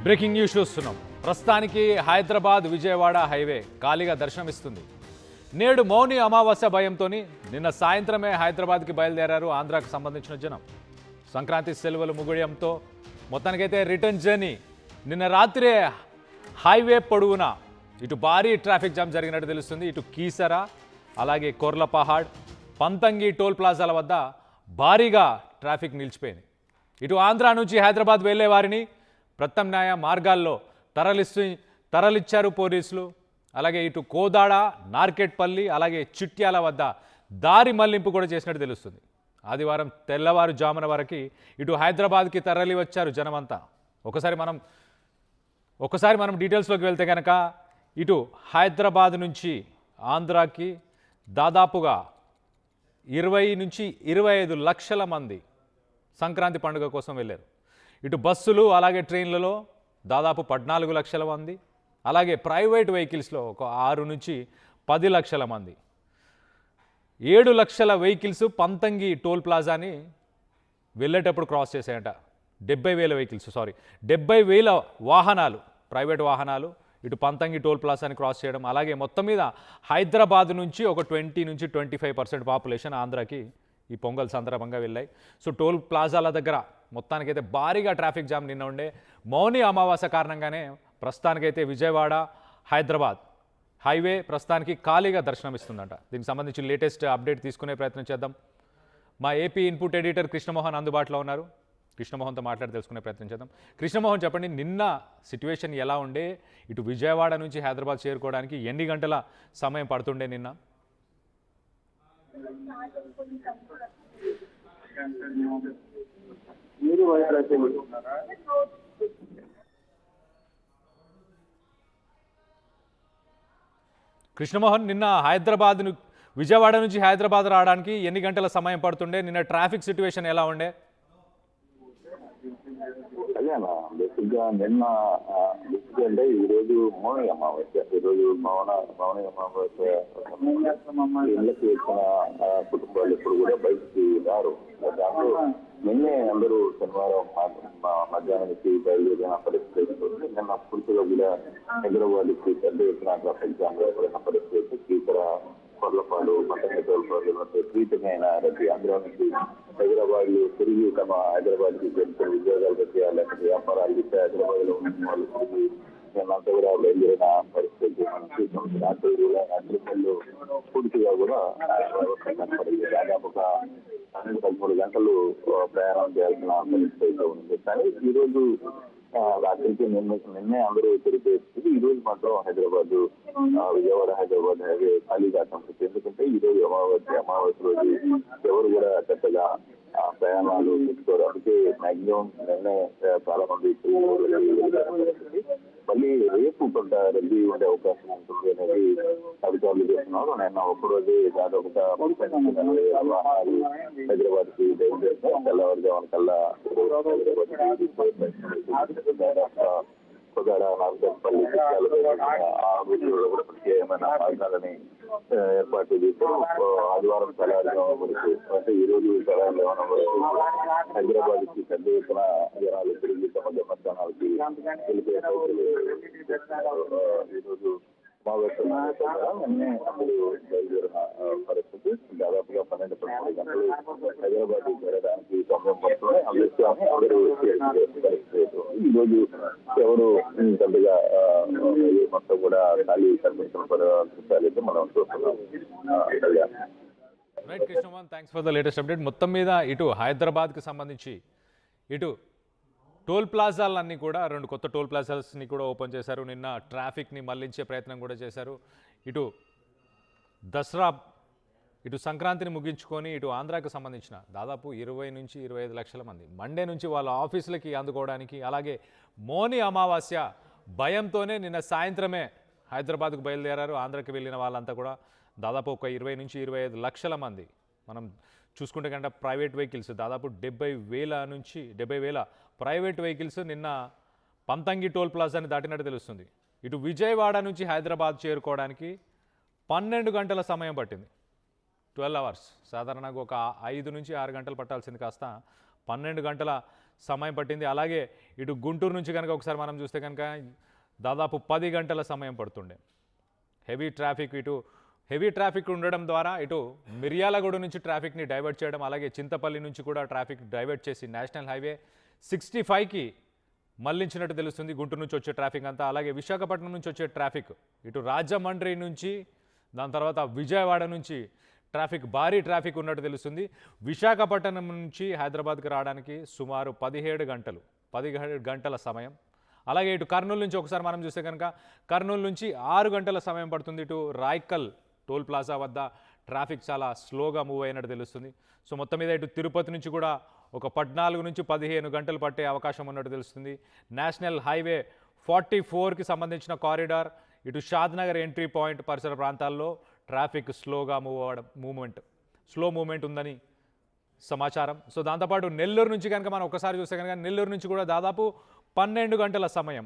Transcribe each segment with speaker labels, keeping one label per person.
Speaker 1: Breaking news చూస్తున్నాం. ప్రస్తుతానికి Hyderabad Vijayawada highway ఖాళీగా దర్శనమిస్తుంది. నేడు మౌని అమావాస్య భయంతో నిన్న సాయంత్రమే హైదరాబాద్కి బయలుదేరారు ఆంధ్రాకు సంబంధించిన జనం. సంక్రాంతి సెలవులు ముగియడంతో మొత్తానికైతే రిటర్న్ జర్నీ నిన్న రాత్రే హైవే పొడవునా ఇటు భారీ ట్రాఫిక్ జామ్ జరిగినట్టు తెలుస్తుంది. ఇటు కీసర, అలాగే కొర్లపహాడ్, పంతంగి టోల్ ప్లాజాల వద్ద భారీగా ట్రాఫిక్ నిలిచిపోయింది. ఇటు ఆంధ్ర నుంచి హైదరాబాద్ వెళ్లే వారిని ప్రత్యామ్నాయ మార్గాల్లో తరలిచ్చారు పోలీసులు. అలాగే ఇటు కోదాడ, నార్కెట్పల్లి, అలాగే చిట్యాల వద్ద దారి మళ్లింపు కూడా చేసినట్టు తెలుస్తుంది. ఆదివారం తెల్లవారుజామున వరకు ఇటు హైదరాబాద్కి తరలి వచ్చారు జనమంతా. ఒకసారి మనం డీటెయిల్స్లోకి వెళ్తే కనుక ఇటు హైదరాబాద్ నుంచి ఆంధ్రాకి దాదాపుగా 20 నుంచి 25 లక్షల మంది సంక్రాంతి పండుగ కోసం వెళ్ళారు. ఇటు బస్సులు అలాగే ట్రైన్లలో దాదాపు 14 లక్షల మంది, అలాగే ప్రైవేట్ వెహికల్స్లో ఒక 6 నుంచి 10 లక్షల మంది. 7 లక్షల వెహికల్స్ పంతంగి టోల్ ప్లాజాని వెళ్ళేటప్పుడు క్రాస్ చేశాయట. 70,000 వెహికల్స్ 70,000 వాహనాలు, ప్రైవేట్ వాహనాలు ఇటు పంతంగి టోల్ ప్లాజాని క్రాస్ చేయడం. అలాగే మొత్తం మీద హైదరాబాద్ నుంచి ఒక 20 నుంచి 25% పాపులేషన్ ఆంధ్రాకి ఈ పొంగల్ సందర్భంగా వెళ్ళాయి. సో టోల్ ప్లాజాల దగ్గర మొత్తానికైతే భారీగా ట్రాఫిక్ జామ్ నిన్న ఉండే. మౌని అమావాస్య కారణంగానే ప్రస్తుతానికైతే విజయవాడ హైదరాబాద్ హైవే ప్రస్తుతానికి ఖాళీగా దర్శనమిస్తుందంట. దీనికి సంబంధించి లేటెస్ట్ అప్డేట్ తీసుకునే ప్రయత్నం చేద్దాం. మా ఏపీ ఇన్పుట్ ఎడిటర్ కృష్ణమోహన్ అందుబాటులో ఉన్నారు. కృష్ణమోహన్తో మాట్లాడి తెలుసుకునే ప్రయత్నం చేద్దాం. కృష్ణమోహన్, చెప్పండి, నిన్న సిచ్యువేషన్ ఎలా ఉండే? ఇటు విజయవాడ నుంచి హైదరాబాద్ చేరుకోవడానికి ఎన్ని గంటల సమయం పడుతుండే నిన్న? కృష్ణమోహన్, నిన్న విజయవాడ నుంచి హైదరాబాద్ రావడానికి ఎన్ని గంటల సమయం పడుతుండే? నిన్న ట్రాఫిక్ సిచ్యువేషన్ ఎలా ఉండే?
Speaker 2: బేసిక్గా నిన్న అంటే ఈ రోజు మౌని అమావాస్య. ఈ రోజు మౌని అమావాస్య ఇళ్ళకి వచ్చిన కుటుంబాలు ఎప్పుడు కూడా బయటికి రారు. దాంట్లో నిన్నే అందరూ శనివారం మధ్యాహ్నానికి బయలుదేరిన పరిస్థితి. నిన్న పూర్తిగా కూడా హైదరాబాద్కి పెద్ద ఎత్తున ట్రాఫిక్ జామ్ ఏర్పడిన పరిస్థితి. కీసర, కొర్లపాడు, పంతంగి టోల్ ప్లాజా విపరీతమైన రద్దీ. ఆంధ్ర నుంచి హైదరాబాద్ తిరిగి తమ హైదరాబాద్ కి జరుగుతున్న ఉద్యోగాలు పెట్టా, లేకపోతే వ్యాపారాలు పెట్టా హైదరాబాద్ లో ఉన్న వాళ్ళు తిరిగి నిన్నంతా కూడా బయలుదేరిన పరిస్థితి. రాత్రి పూర్తిగా కూడా కనపడింది. దాదాపుగా 12-13 గంటలు ప్రయాణం చేయాల్సిన పరిస్థితి ఉంది. కానీ ఈ రోజు రాత్రికి నిన్నే అందరూ తిరిగేస్తుంది. ఈ రోజు మాత్రం విజయవాడ హైదరాబాద్ హైవే ఖాళీగా కనిపిస్తుంది. ఎందుకంటే ఈ రోజు అమావాస్య రోజు ఎవరు కూడా పెద్దగా ప్రయాణాలు పెట్టుకోరు. అందుకే మాక్సిమం నిన్నే చాలా మంది మళ్ళీ రేపు కొంత రద్దీ ఉండే అవకాశం ఉంటుంది అనేది అధికారులు చేస్తున్నారు. నిన్న ఒక్కరోజు దాదాపుగా 30,000 వాహనాలు హైదరాబాద్ కి బయలుదేరుతారు. తెల్లవారుజామున కల్లా కోదాడ, నార్కెట్పల్లి, కూడా ప్రత్యేకమైన మార్గాలని ఏర్పాటు చేశారు. ఆదివారం తెల్లవారుజామున వరకు అంటే ఈ రోజు తెల్లవారుజామున వరకు హైదరాబాద్ కి పెద్ద ఎత్తున జనాలు తిరిగి తమ గమనాలకి ఈరోజు నిన్నే అందరూ బయలుదేరిన పరిస్థితి. దాదాపుగా 12-13 గంటలు హైదరాబాద్ చేరడానికి సమయం పడుతుంది. అందుకే అందరూ ఈ రోజు ఎవరు పెద్దగా మొత్తం కూడా ఖాళీ కనిపించిన పరిస్థితి మనం చూస్తున్నాం.
Speaker 1: Right Krishnamohan, thanks for the latest update. మొత్తం మీద ఇటు హైదరాబాద్కి సంబంధించి ఇటు టోల్ ప్లాజాలన్నీ కూడా 2 కొత్త టోల్ ప్లాజాస్ని కూడా ఓపెన్ చేశారు. నిన్న ట్రాఫిక్ని మళ్లించే ప్రయత్నం కూడా చేశారు. ఇటు దసరా, ఇటు సంక్రాంతిని ముగించుకొని ఇటు ఆంధ్రాకు సంబంధించిన దాదాపు 20 నుంచి 25 లక్షల మంది మండే నుంచి వాళ్ళ ఆఫీసులకి అందుకోవడానికి, అలాగే మౌని అమావాస్య భయంతోనే నిన్న సాయంత్రమే హైదరాబాద్కు బయలుదేరారు. ఆంధ్రాకి వెళ్ళిన వాళ్ళంతా కూడా దాదాపు ఒక 20 నుంచి 25 లక్షల మంది. మనం చూసుకుంటే కనుక ప్రైవేట్ వెహికల్స్ దాదాపు 70,000 ప్రైవేట్ వెహికల్స్ నిన్న పంతంగి టోల్ ప్లాజాని దాటినట్టు తెలుస్తుంది. ఇటు విజయవాడ నుంచి హైదరాబాద్ చేరుకోవడానికి 12 గంటల సమయం పట్టింది. 12 అవర్స్. సాధారణంగా ఒక 5 నుంచి 6 గంటలు పట్టాల్సింది కాస్త 12 గంటల సమయం పట్టింది. అలాగే ఇటు గుంటూరు నుంచి కనుక ఒకసారి మనం చూస్తే కనుక దాదాపు 10 గంటల సమయం పడుతుండే. హెవీ ట్రాఫిక్ ఉండడం ద్వారా ఇటు మిర్యాలగూడ నుంచి ట్రాఫిక్ని డైవర్ట్ చేయడం, అలాగే చింతపల్లి నుంచి కూడా ట్రాఫిక్ డైవర్ట్ చేసి నేషనల్ హైవే 65కి మళ్లించినట్టు తెలుస్తుంది గుంటూరు నుంచి వచ్చే ట్రాఫిక్ అంతా. అలాగే విశాఖపట్నం నుంచి వచ్చే ట్రాఫిక్ ఇటు రాజమండ్రి నుంచి, దాని తర్వాత విజయవాడ నుంచి భారీ ట్రాఫిక్ ఉన్నట్టు తెలుస్తుంది. విశాఖపట్నం నుంచి హైదరాబాద్కి రావడానికి సుమారు 17 గంటల సమయం. అలాగే ఇటు కర్నూలు నుంచి ఒకసారి మనం చూస్తే కనుక కర్నూలు నుంచి 6 గంటల సమయం పడుతుంది. ఇటు రాయ్కల్ టోల్ ప్లాజా వద్ద ట్రాఫిక్ చాలా స్లోగా మూవ్ అయినట్టు తెలుస్తుంది. సో మొత్తం మీద ఇటు తిరుపతి నుంచి కూడా ఒక 14 నుంచి 15 గంటలు పట్టే అవకాశం ఉన్నట్టు తెలుస్తుంది. నేషనల్ హైవే 44కి సంబంధించిన కారిడార్ ఇటు షాద్నగర్ ఎంట్రీ పాయింట్ పరిసర ప్రాంతాల్లో ట్రాఫిక్ స్లో మూమెంట్ ఉందని సమాచారం. సో దాంతోపాటు నెల్లూరు నుంచి కనుక మనం ఒకసారి చూస్తే కనుక నెల్లూరు నుంచి కూడా దాదాపు 12 గంటల సమయం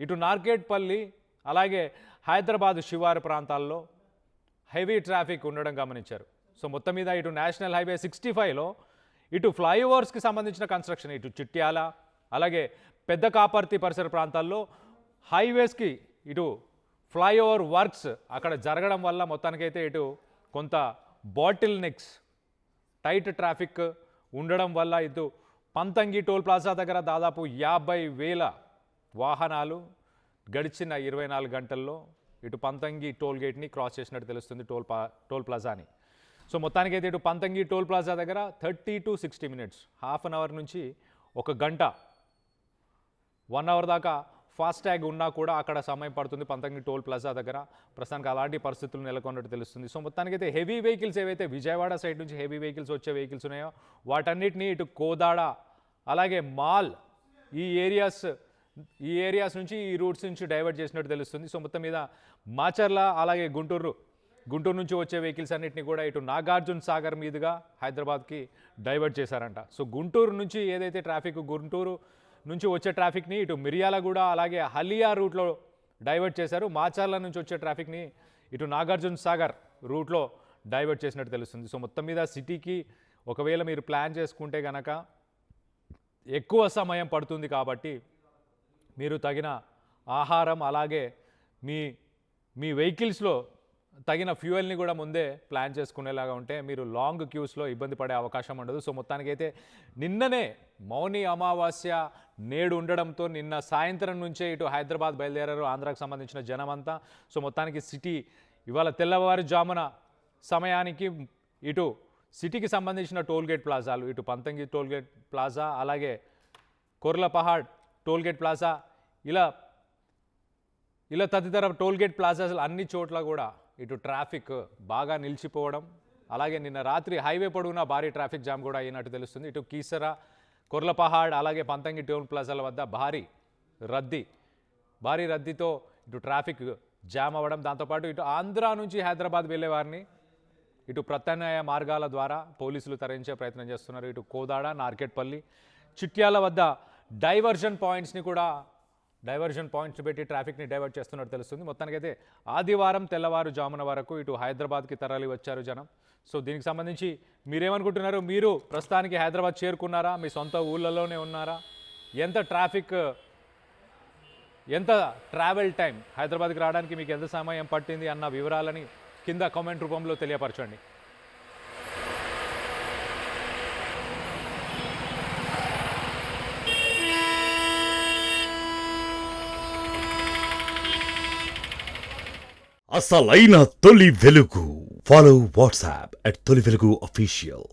Speaker 1: ఇటు నార్కేట్పల్లి అలాగే హైదరాబాద్ శివారు ప్రాంతాల్లో హెవీ ట్రాఫిక్ ఉండడం గమనించారు. సో మొత్తం మీద ఇటు నేషనల్ హైవే 65లో ఇటు ఫ్లైఓవర్స్కి సంబంధించిన కన్స్ట్రక్షన్ ఇటు చిట్యాల అలాగే పెద్ద కాపర్తి పరిసర ప్రాంతాల్లో హైవేస్కి ఇటు ఫ్లైఓవర్ వర్క్స్ అక్కడ జరగడం వల్ల మొత్తానికైతే ఇటు కొంత బాటిల్ నెక్స్ టైట్ ట్రాఫిక్ ఉండడం వల్ల ఇటు పంతంగి టోల్ ప్లాజా దగ్గర దాదాపు 50,000 వాహనాలు గడిచిన 24 గంటల్లో ఇటు పంతంగి టోల్ గేట్ని క్రాస్ చేసినట్టు తెలుస్తుంది టోల్ ప్లాజాని. సో మొత్తానికైతే ఇటు పంతంగి టోల్ ప్లాజా దగ్గర 30 to 60 minutes, half an hour నుంచి 1 గంట 1 అవర్ దాకా ఫాస్టాగ్ ఉన్నా కూడా అక్కడ సమయం పడుతుంది పంతంగి టోల్ ప్లాజా దగ్గర. ప్రస్తుతానికి అలాంటి పరిస్థితులు నెలకొన్నట్టు తెలుస్తుంది. సో మొత్తానికైతే హెవీ వెహికల్స్ ఏవైతే విజయవాడ సైడ్ నుంచి హెవీ వెహికల్స్ వచ్చే వెహికల్స్ ఉన్నాయో వాటన్నిటిని ఇటు కోదాడ అలాగే మాల్ ఈ ఏరియాస్ నుంచి ఈ రూట్స్ నుంచి డైవర్ట్ చేసినట్టు తెలుస్తుంది. సో మొత్తం మీద మాచర్ల అలాగే గుంటూరు నుంచి వచ్చే వెహికల్స్ అన్నింటినీ కూడా ఇటు నాగార్జున సాగర్ మీదుగా హైదరాబాద్కి డైవర్ట్ చేశారంట. సో గుంటూరు నుంచి ఏదైతే గుంటూరు నుంచి వచ్చే ట్రాఫిక్ని ఇటు మిర్యాలగూడ అలాగే హలియా రూట్లో డైవర్ట్ చేశారు. మాచర్ల నుంచి వచ్చే ట్రాఫిక్ని ఇటు నాగార్జున సాగర్ రూట్లో డైవర్ట్ చేసినట్టు తెలుస్తుంది. సో మొత్తం మీద సిటీకి ఒకవేళ మీరు ప్లాన్ చేసుకుంటే కనుక ఎక్కువ సమయం పడుతుంది కాబట్టి మీరు తగిన ఆహారం అలాగే మీ వెహికల్స్లో తగిన ఫ్యూయల్ని కూడా ముందే ప్లాన్ చేసుకునేలాగా ఉంటే మీరు లాంగ్ క్యూస్లో ఇబ్బంది పడే అవకాశం ఉండదు. సో మొత్తానికైతే నిన్ననే మౌని అమావాస్య నేడు ఉండడంతో నిన్న సాయంత్రం నుంచే ఇటు హైదరాబాద్ బయలుదేరారు ఆంధ్రాకు సంబంధించిన జనమంతా. సో మొత్తానికి సిటీ ఇవాళ తెల్లవారుజామున సమయానికి ఇటు సిటీకి సంబంధించిన టోల్గేట్ ప్లాజాలు ఇటు పంతంగి టోల్గేట్ ప్లాజా అలాగే కొర్లపహాడ్ టోల్గేట్ ప్లాజా ఇలా తదితర టోల్గేట్ ప్లాజాలు అన్ని చోట్ల కూడా ఇటు ట్రాఫిక్ బాగా నిలిచిపోవడం అలాగే నిన్న రాత్రి హైవే పొడవునా భారీ ట్రాఫిక్ జామ్ కూడా అయినట్టు తెలుస్తుంది. ఇటు కీసర కొర్లపహాడ్ అలాగే పంతంగి టోల్ ప్లాజాల వద్ద భారీ రద్దీతో ఇటు ట్రాఫిక్ జామ్ అవ్వడం, దాంతోపాటు ఇటు ఆంధ్ర నుంచి హైదరాబాద్ వెళ్ళే వారిని ఇటు ప్రత్యామ్నాయ మార్గాల ద్వారా పోలీసులు తరలించే ప్రయత్నం చేస్తున్నారు. ఇటు కోదాడ నార్కెట్పల్లి చిట్యాల వద్ద డైవర్షన్ పాయింట్స్ పెట్టి ట్రాఫిక్ని డైవర్ట్ చేస్తున్నట్టు తెలుస్తుంది. మొత్తానికైతే ఆదివారం తెల్లవారుజామున వరకు ఇటు హైదరాబాద్కి తరలి వచ్చారు జనం. సో దీనికి సంబంధించి మీరేమనుకుంటున్నారు? మీరు ప్రస్తుతానికి హైదరాబాద్ చేరుకున్నారా? మీ సొంత ఊళ్ళలోనే ఉన్నారా? ఎంత ట్రావెల్ టైం హైదరాబాద్కి రావడానికి మీకు ఎంత సమయం పట్టింది అన్న వివరాలని కింద కామెంట్ రూపంలో తెలియపరచండి.
Speaker 3: అసలైన తొలి వెలుగు. ఫాలో వాట్సాప్ @తొలి వెలుగు official.